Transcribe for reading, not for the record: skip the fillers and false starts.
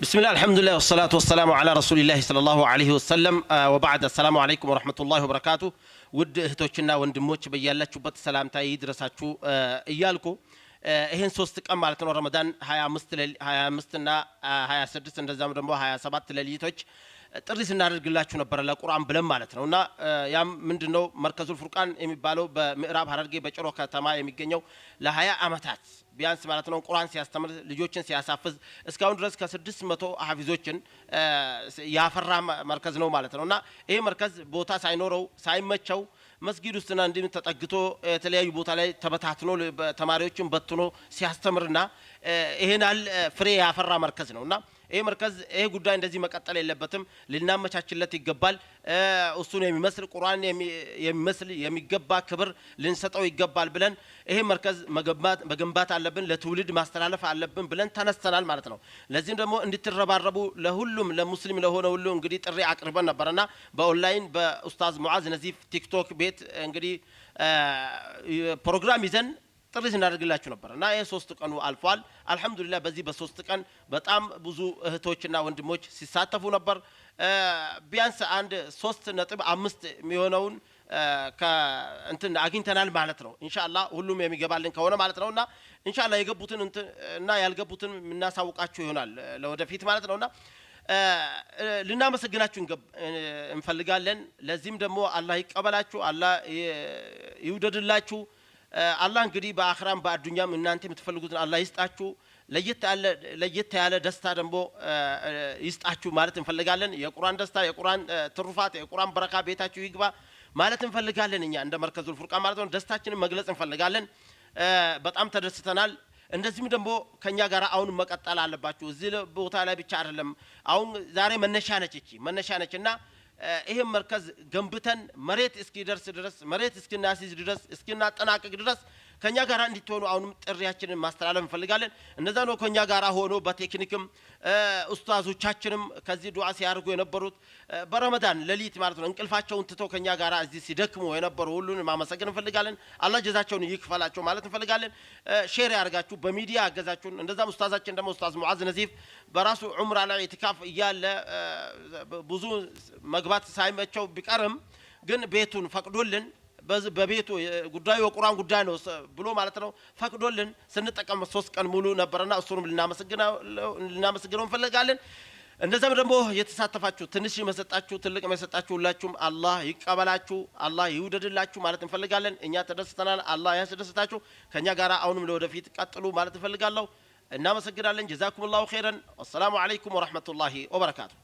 بسم الله الحمد لله والصلاة والسلام على رسول الله صلى الله عليه وسلم وبعد السلام عليكم ورحمة الله وبركاته ود እህቶችና ወንድሞች በያላችሁበት ሰላምታ ይድረሳችሁ እያልኩ ይሄን ሶስት ቀን ማለት ነው ረመዳን 25 እና 26 እንደዛም ደግሞ 27 ሌሊቶች ጥሪ ስናደርግላችሁ ነበር ለቁርአን ብለን ማለት ነውና ያም ምንድነው መርከዙል ፉርቃን የሚባለው በምዕራብ ሐረርጌ በጭሮ ከተማ የሚገኘው ለ20 አመታት ቢያንስ ማለት ነው ቁርአን ሲያስተምር ልጆችን ሲያሳፍዝ እስካሁን ድረስ ከ600 ሐፊዞችን ያፈራ መርከዝ ነው ማለት ነውና ይሄ መርከዝ ቦታ ሳይኖረው ሳይመቸው መስጊድ ውስጥና እንዲም ተጠግቶ የተለያዩ ቦታ ላይ ተበታትኖ ተማሪዎችን በትኖ ሲያስተምርና ይሄናል ፍሬ ያፈራ መርከዝ ነውና ይሄ መርከዝ ይሄ ጉዳይ እንደዚህ መቀጠል የለበትም ልናመቻችለት ይገባል እሱን የሚመስል ቁርአን የሚመስል የሚገባ ክብር ልንሰጠው ይገባል ብለን ይሄ መርከዝ መገንባት አለብን ለትውልድ ማስተላለፍ አለብን ብለን ተነስተናል ማለት ነው ለዚህም ደግሞ እንድትረባረቡ ለሁሉም ለሙስሊም ለሆነ ሁሉ እንግዲህ ጥሪ አቅርበን ነበርና በኦንላይን በኡስታዝ ሙዓዝ ነዚፍ ቲክቶክ ቤት እንግዲህ ፕሮግራም ይዘን ጥሪ እናደርግላችሁ ነበር እና ይሄ 3 ቀኑ አልፏል አልহামዱሊላህ በዚህ በ3 ቀን በጣም ብዙ እህቶችና ወንድሞች ሲሳተፉ ነበር ቢያንስ አንድ 3.5 የሚሆነውን ከእንትን አግኝተናል ማለት ነው ኢንሻአላህ ሁሉም የሚገባልን ከሆነ ማለት ነውና ኢንሻአላህ የገቡትን እና ያልገቡትን እናሳውቃችሁ ይሆናል ለወደፊት ማለት ነውና ልናመሰግናችሁ እንፈልጋለን ለዚህም ደግሞ አላህ ይቀበላችሁ አላህ ይውደድላችሁ አላህ እንግዲህ በአኺራም በአዱኛም እናንተ የምትፈልጉትን አላህ ይስጣችሁ ለየት ያለ ደስታ ደግሞ ይስጣችሁ ማለት እንፈልጋለን የቁርአን ደስታ የቁርአን ትሩፋት የቁርአን በረካ ቤታችሁ ይግባ ማለት እንፈልጋለን እኛ እንደ መርከዙል ፉርቃን ማለት ነው ደስታችንን መግለጽ እንፈልጋለን በጣም ተደስተናል እንደዚህም ደግሞ ከኛ ጋር አሁን መቀጠል አለባችሁ እዚህ ቦታ ላይ ብቻ አይደለም አሁን ዛሬ መነሻ ነችና ይሄ መርከዝ ገንብተን መሬት እስኪደርስ ድረስ መሬት እስኪናሲዝ ድረስ እስኪናጠናቀቅ ድረስ ከኛ ጋር እንድትሆኑ አሁንም ጥሪያችንን ማስተላለፍ እንፈልጋለን እነዛ ነው ከኛ ጋር ሆኖ በቴክኒክም ኡስታዞቻችንም ከዚህ ዱዓ ሲያርጉ የነበሩት በረመዳን ሌሊት ማለት ነው እንቅልፋቸውን ትተው ከኛ ጋር እዚህ ሲደክሙ የነበሩ ሁሉንም ማመሰግን እንፈልጋለን አላህ ጀዛቸውን ይክፈላቸው ማለት እንፈልጋለን ሼር ያርጋችሁ በሚዲያ አገዛችሁን እንደዛም ኡስታዛችን ደግሞ ኡስታዝ ሙዓዝ ነዚፍ በራሱ ዑምራ ላይ ኢትካፍ ይያለ ብዙ መግባት ሳይመቸው ቢቀርም ግን ቤቱን ፈቅዶልን በቤቱ ጉዳዩ የቁርአን ጉዳይ ነው ብሎ ማለት ነው ፈቅዶልን ስንጠቀም 3 ቀን ሙሉ ነበርና እሱንም ልናመሰግነው እንፈልጋለን እንደዛም ደግሞ የተሳተፋችሁ ትንሽ መሰጣችሁ ትልቅ መሰጣችሁ ሁላችሁም አላህ ይቀበላችሁ አላህ ይውደድላችሁ ማለት እንፈልጋለን እኛ ተደስተናል አላህ ያስደስታችሁ ከኛ ጋር አሁንም ለወደፊት ቀጥሉ ማለት እንፈልጋለሁ እናመሰግናለን ጀዛኩሙላሁ ኸይረን ወሰላሙ አለይኩም ወራህመቱላሂ ወበረካቱ